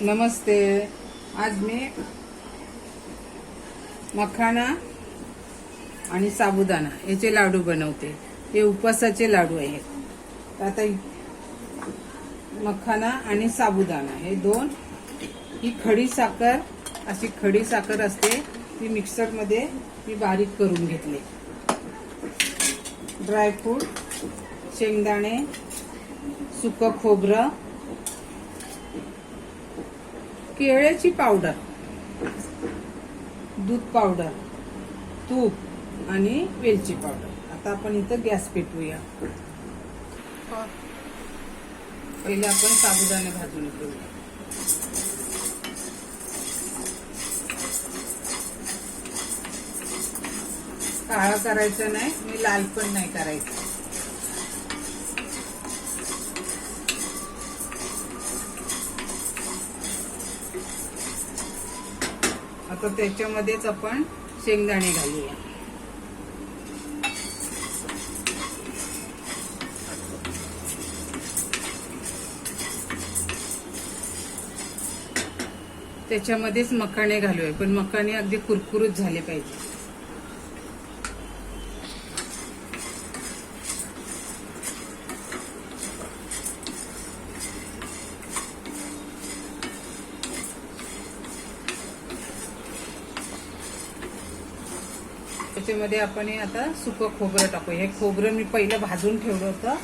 नमस्ते. आज मी मखाना आणि साबुदाणा याचे लाडू बनवते. हे उपवासाचे लाडू आहेत. आता मखाना आणि साबुदाणा हे दोन, ही खडी साखर, अशी खडी साखर असते ती मिक्सर मध्ये मी बारीक करून घेतली. ड्रायफ्रूट, शेंगदाणे, सुकं खोबरं, केळ्याची पावडर, दूध पावडर, तूप आणि वेलची पावडर. आता आपण इथं गॅस पेटवूया. पहिले आपण साबुदाणे भाजून घेऊया. काळा करायचा नाही आणि लाल पण नाही करायचा. आता त्याच्यामध्येच आपण शेंगदाणे घालूया. त्याच्यामध्येच मखाणे घालूया, पण मखाणे अगदी कुरकुरीत झाले पाहिजे. त्याच्यामध्ये आपण आता सुकं खोबरं टाकू. हे खोबरं मी पहिलं भाजून ठेवलं होतं,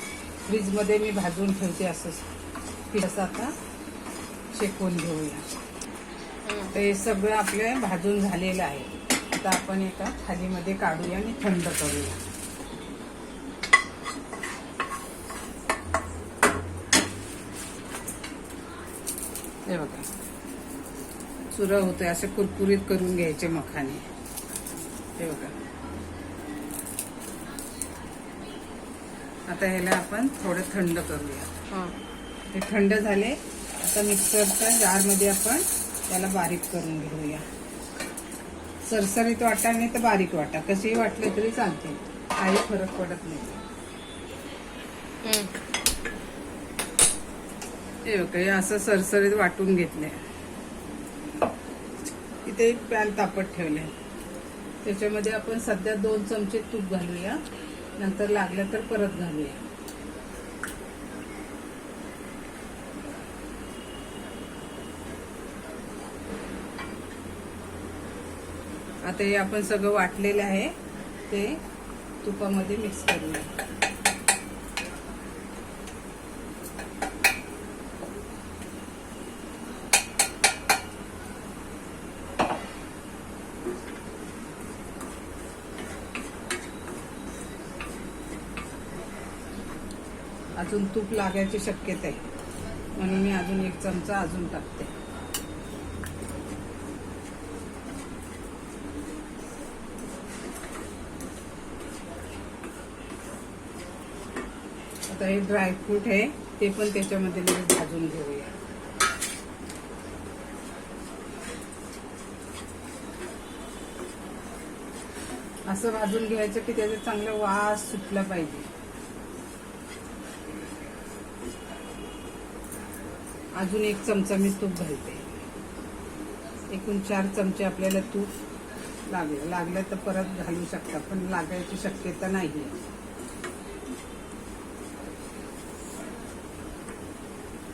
फ्रीज मध्ये मी भाजून ठेवते. असं आता शेकून घेऊया. तर हे सगळं आपलं भाजून झालेलं आहे. आता आपण एका थालीमध्ये काढूया आणि थंड करूया. हे बघा चुरा होतोय. असे कुरकुरीत करून घ्यायचे मखाने. हे बघा. आता ह्याला आपण थोडं थंड करूया. हे थंड झाले. आता मिक्सरच्या जार मध्ये आपण त्याला बारीक करून घेऊया. सरसरीत वाटा नाही तर बारीक वाटा, कसेही वाटले तरी चालते, काही फरक पडत नाही. हे बघा, हे असं सरसरीत वाटून घेतले. इथे एक पॅन तापत ठेवले. त्याच्यामध्ये आपण सध्या 2 चमचे तूप घालूया, नंतर लागलं तर परत घालूया. आता हे आपण सगळं वाटलेलं आहे ते तुपामध्ये मिक्स करूया. अजून तूप लागायची शक्यता आहे, म्हणून मी अजून 1 चमचा अजून टाकते. आता हे ड्रायफ्रूट आहे ते पण त्याच्यामध्ये भाजून घेऊया. असं भाजून घ्यायचं की त्याचा चांगला वास सुटला पाहिजे. अजून 1 चमचा मी तूप घालते. एकूण 4 चमचे आपल्याला तूप लागलं तर परत घालू शकता, पण लागायची शक्यता नाही.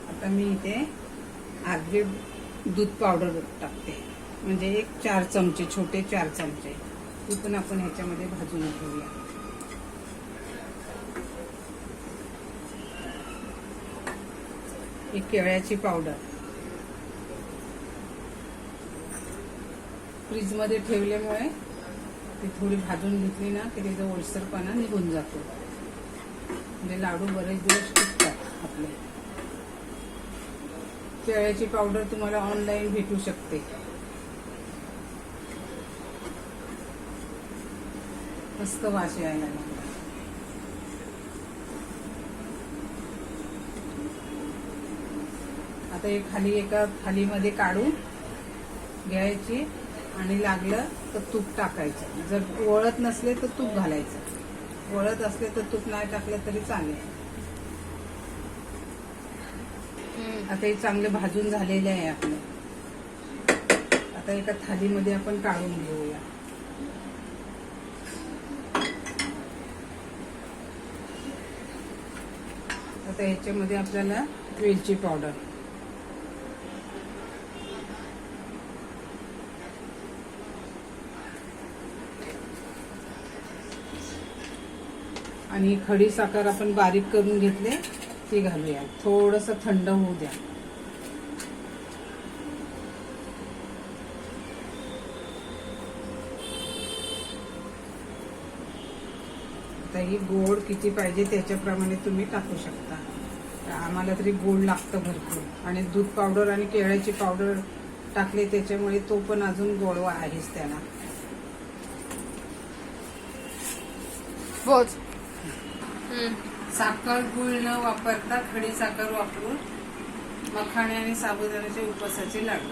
आता मी इथे अर्धे दूध पावडर टाकते, म्हणजे एक 4 चमचे, छोटे 4 चमचे. ती पण आपण ह्याच्यामध्ये भाजून घेऊया. एक केळ्याची पावडर. फ्रीज मध्ये ठेवल्यामुळे ती थोडी भाजून घेतली ना की त्याचा ओलसरपणा निघून जातो, म्हणजे लाडू बरेच दिवस टिकतात आपले. केळ्याची पावडर तुम्हाला ऑनलाईन भेटू शकते. मस्त वास यायला लागला. आता हे खाली एका थालीमध्ये काढून घ्यायची आणि लागलं तर तूप टाकायचं. जर वळत नसले तर तूप घालायचं, वळत असले तर तूप नाही टाकलं तरी चालेल. आता हे चांगलं भाजून झालेले आहे आपलं. आता एका थालीमध्ये आपण काढून घेऊया. आता ह्याच्यामध्ये आपल्याला वेलची पावडर, आणि खडी साखर आपण बारीक करून घेतले ती घालूया. थोडस थंड होऊ द्या. आता ही गोड किती पाहिजे त्याच्याप्रमाणे तुम्ही टाकू शकता. आम्हाला तरी गोड लागतं भरपूर, आणि दूध पावडर आणि केळ्याची पावडर टाकले त्याच्यामुळे तो पण अजून गोडवा आहेच त्याला. साखर गुळ न वापरता खडी साखर वापरून मखाणे आणि साबुदाण्याचे उपवासाचे लाडू.